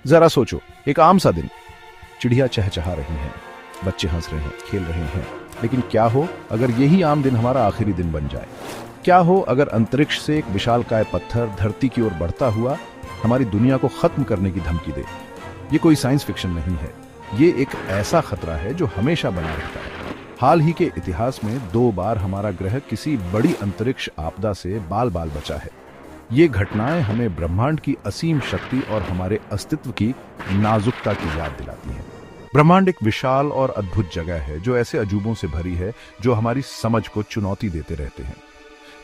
जरा सोचो, एक आम सा दिन, चिड़िया चहचहा रही हैं, बच्चे हंस रहे हैं, खेल रहे हैं। लेकिन क्या हो अगर यही आम दिन हमारा आखिरी दिन बन जाए? क्या हो अगर अंतरिक्ष से एक विशालकाय पत्थर धरती की ओर बढ़ता हुआ हमारी दुनिया को खत्म करने की धमकी दे? ये कोई साइंस फिक्शन नहीं है, ये एक ऐसा खतरा है जो हमेशा बना रहता है। हाल ही के इतिहास में 2 बार हमारा ग्रह किसी बड़ी अंतरिक्ष आपदा से बाल बाल बचा है। ये घटनाएं हमें ब्रह्मांड की असीम शक्ति और हमारे अस्तित्व की नाजुकता की याद दिलाती हैं। ब्रह्मांड एक विशाल और अद्भुत जगह है जो ऐसे अजूबों से भरी है जो हमारी समझ को चुनौती देते रहते हैं।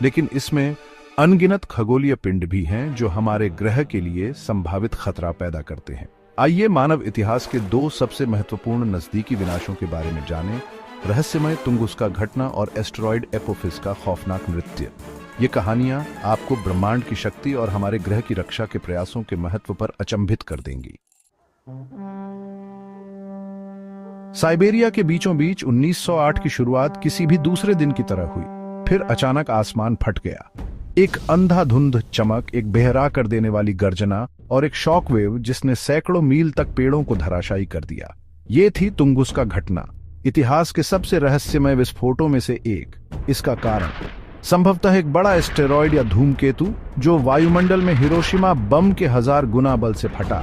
लेकिन इसमें अनगिनत खगोलीय पिंड भी हैं जो हमारे ग्रह के लिए संभावित खतरा पैदा करते हैं। आइए मानव इतिहास के 2 सबसे महत्वपूर्ण नजदीकी विनाशों के बारे में जानें, रहस्यमय तुंगुस्का घटना और एस्टेरॉयड एपोफिस का खौफनाक मृत्यु। ये कहानियां आपको ब्रह्मांड की शक्ति और हमारे ग्रह की रक्षा के प्रयासों के महत्व पर अचंभित कर देंगी। साइबेरिया के बीचों बीच 1908 की शुरुआत किसी भी दूसरे दिन की तरह हुई। फिर अचानक आसमान फट गया। एक अंधाधुंध चमक, एक बेहरा कर देने वाली गर्जना और एक शॉकवेव जिसने सैकड़ों मील तक पेड़ों को धराशायी कर दिया। ये थी तुंगुस्का घटना, इतिहास के सबसे रहस्यमय विस्फोटों में से एक। इसका कारण संभवतः एक बड़ा एस्टेरॉयड या धूमकेतु जो वायुमंडल में हिरोशिमा बम के 1000 गुना बल से फटा।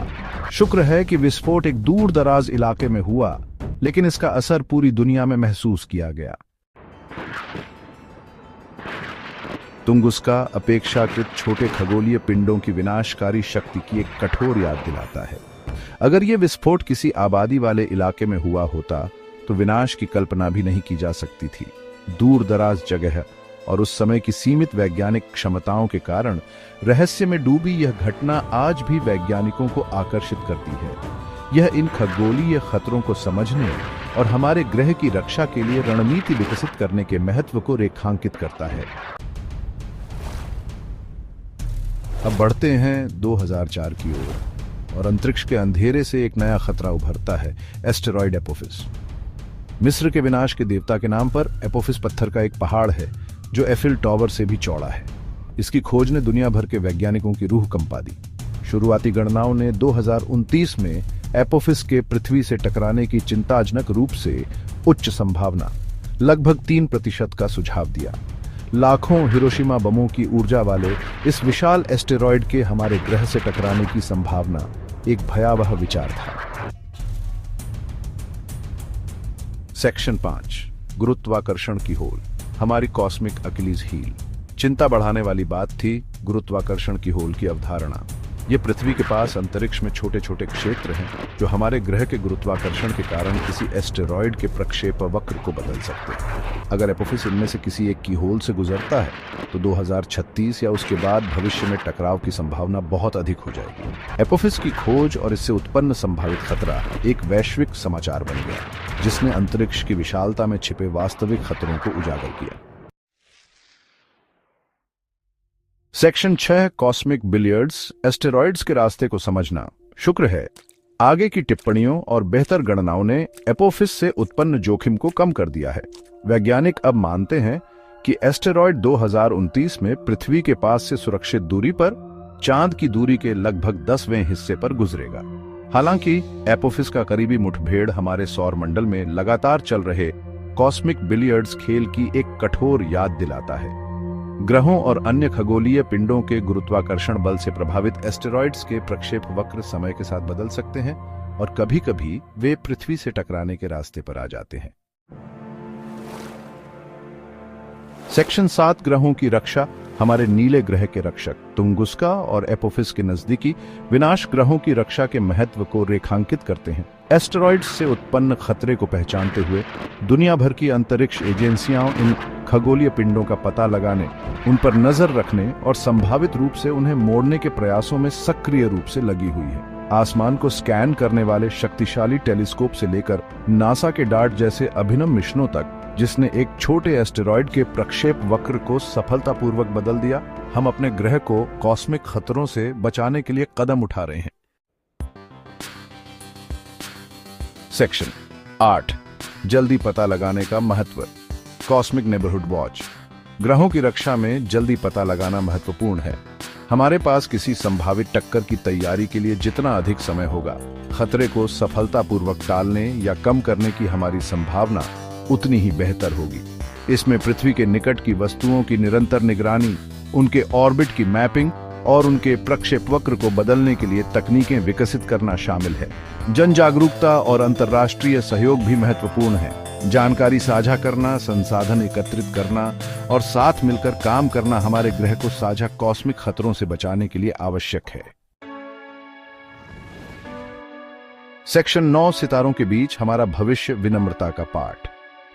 शुक्र है कि विस्फोट एक दूर दराज इलाके में हुआ, लेकिन इसका असर पूरी दुनिया में महसूस किया गया। तुंगुस्का अपेक्षाकृत छोटे खगोलीय पिंडों की विनाशकारी शक्ति की एक कठोर याद दिलाता है। अगर यह विस्फोट किसी आबादी वाले इलाके में हुआ होता तो विनाश की कल्पना भी नहीं की जा सकती थी। दूर दराज जगह और उस समय की सीमित वैज्ञानिक क्षमताओं के कारण रहस्य में डूबी यह घटना आज भी वैज्ञानिकों को आकर्षित करती है। यह इन खगोलीय खतरों को समझने और हमारे ग्रह की रक्षा के लिए रणनीति विकसित करने के महत्व को रेखांकित करता है। अब बढ़ते हैं 2004 की ओर और अंतरिक्ष के अंधेरे से एक नया खतरा उभरता है, एस्टेरॉयड एपोफिस। मिस्र के विनाश के देवता के नाम पर एपोफिस पत्थर का एक पहाड़ है जो एफिल टॉवर से भी चौड़ा है। इसकी खोज ने दुनिया भर के वैज्ञानिकों की रूह कंपा दी। शुरुआती गणनाओं ने 2029 में एपोफिस के पृथ्वी से टकराने की चिंताजनक रूप से उच्च संभावना, लगभग 3% का सुझाव दिया। लाखों हिरोशिमा बमों की ऊर्जा वाले इस विशाल एस्टेरॉयड के हमारे ग्रह से टकराने की संभावना एक भयावह विचार था। सेक्शन 5, गुरुत्वाकर्षण की होल, हमारी कॉस्मिक अकिलीज हील। चिंता बढ़ाने वाली बात थी गुरुत्वाकर्षण की होल की अवधारणा। ये पृथ्वी के पास अंतरिक्ष में छोटे छोटे क्षेत्र हैं जो हमारे ग्रह के गुरुत्वाकर्षण के कारण किसी एस्टेरॉयड के प्रक्षेप वक्र को बदल सकते हैं। अगर एपोफिस इनमें से किसी एक की होल से गुजरता है तो 2036 या उसके बाद भविष्य में टकराव की संभावना बहुत अधिक हो जाएगी। एपोफिस की खोज और इससे उत्पन्न संभावित खतरा एक वैश्विक समाचार बन गया, जिसने अंतरिक्ष की विशालता में छिपे वास्तविक खतरों को उजागर किया। सेक्शन 6, कॉस्मिक बिलियर्ड्स, एस्टेरॉयड्स के रास्ते को समझना। शुक्र है आगे की टिप्पणियों और बेहतर गणनाओं ने एपोफिस से उत्पन्न जोखिम को कम कर दिया है। वैज्ञानिक अब मानते हैं कि एस्टेरॉयड 2029 में पृथ्वी के पास से सुरक्षित दूरी पर चांद की दूरी के लगभग 10वें हिस्से पर गुजरेगा। हालांकि एपोफिस का करीबी मुठभेड़ हमारे सौर मंडल में लगातार चल रहे कॉस्मिक बिलियर्ड्स खेल की एक कठोर याद दिलाता है। ग्रहों और अन्य खगोलीय पिंडों के गुरुत्वाकर्षण बल से प्रभावित एस्टेरॉयड्स के प्रक्षेप वक्र समय के साथ बदल सकते हैं और कभी-कभी वे पृथ्वी से टकराने के रास्ते पर आ जाते हैं। सेक्शन 7, ग्रहों की रक्षा, हमारे नीले ग्रह के रक्षक। तुंगुस्का और एपोफिस के नजदीकी विनाश ग्रहों की रक्षा के महत्व को रेखांकित करते हैं। एस्टेरॉयड्स से उत्पन्न खतरे को पहचानते हुए दुनिया भर की अंतरिक्ष एजेंसियां इन खगोलीय पिंडों का पता लगाने, उन पर नजर रखने और संभावित रूप से उन्हें मोड़ने के प्रयासों में सक्रिय रूप से लगी हुई है। आसमान को स्कैन करने वाले शक्तिशाली टेलीस्कोप से लेकर नासा के डार्ट जैसे अभिनव मिशनों तक, जिसने एक छोटे एस्टेरॉयड के प्रक्षेप वक्र को सफलतापूर्वक बदल दिया, हम अपने ग्रह को कॉस्मिक खतरों से बचाने के लिए कदम उठा रहे हैं। सेक्शन 8, जल्दी पता लगाने का महत्व, कॉस्मिक नेबरहुड वॉच। ग्रहों की रक्षा में जल्दी पता लगाना महत्वपूर्ण है। हमारे पास किसी संभावित टक्कर की तैयारी के लिए जितना अधिक समय होगा, खतरे को सफलतापूर्वक टालने या कम करने की हमारी संभावना उतनी ही बेहतर होगी। इसमें पृथ्वी के निकट की वस्तुओं की निरंतर निगरानी, उनके ऑर्बिट की मैपिंग और उनके प्रक्षेपवक्र को बदलने के लिए तकनीकें विकसित करना शामिल है। जन जागरूकता और अंतर्राष्ट्रीय सहयोग भी महत्वपूर्ण है। जानकारी साझा करना, संसाधन एकत्रित करना और साथ मिलकर काम करना हमारे ग्रह को साझा कॉस्मिक खतरों से बचाने के लिए आवश्यक है। सेक्शन 9 सितारों के बीच हमारा भविष्य, विनम्रता का पाठ।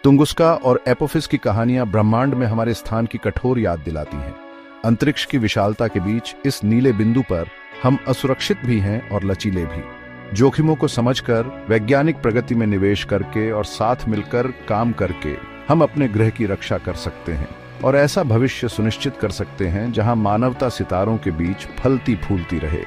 तुंगुस्का और एपोफिस की कहानियां ब्रह्मांड में हमारे स्थान की कठोर याद दिलाती हैं। अंतरिक्ष की विशालता के बीच इस नीले बिंदु पर हम असुरक्षित भी हैं और लचीले भी। जोखिमों को समझकर, वैज्ञानिक प्रगति में निवेश करके और साथ मिलकर काम करके हम अपने ग्रह की रक्षा कर सकते हैं और ऐसा भविष्य सुनिश्चित कर सकते हैं जहां मानवता सितारों के बीच फलती फूलती रहे।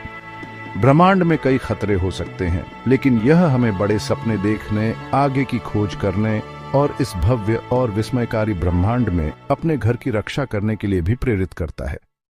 ब्रह्मांड में कई खतरे हो सकते हैं, लेकिन यह हमें बड़े सपने देखने, आगे की खोज करने और इस भव्य और विस्मयकारी ब्रह्मांड में अपने घर की रक्षा करने के लिए भी प्रेरित करता है।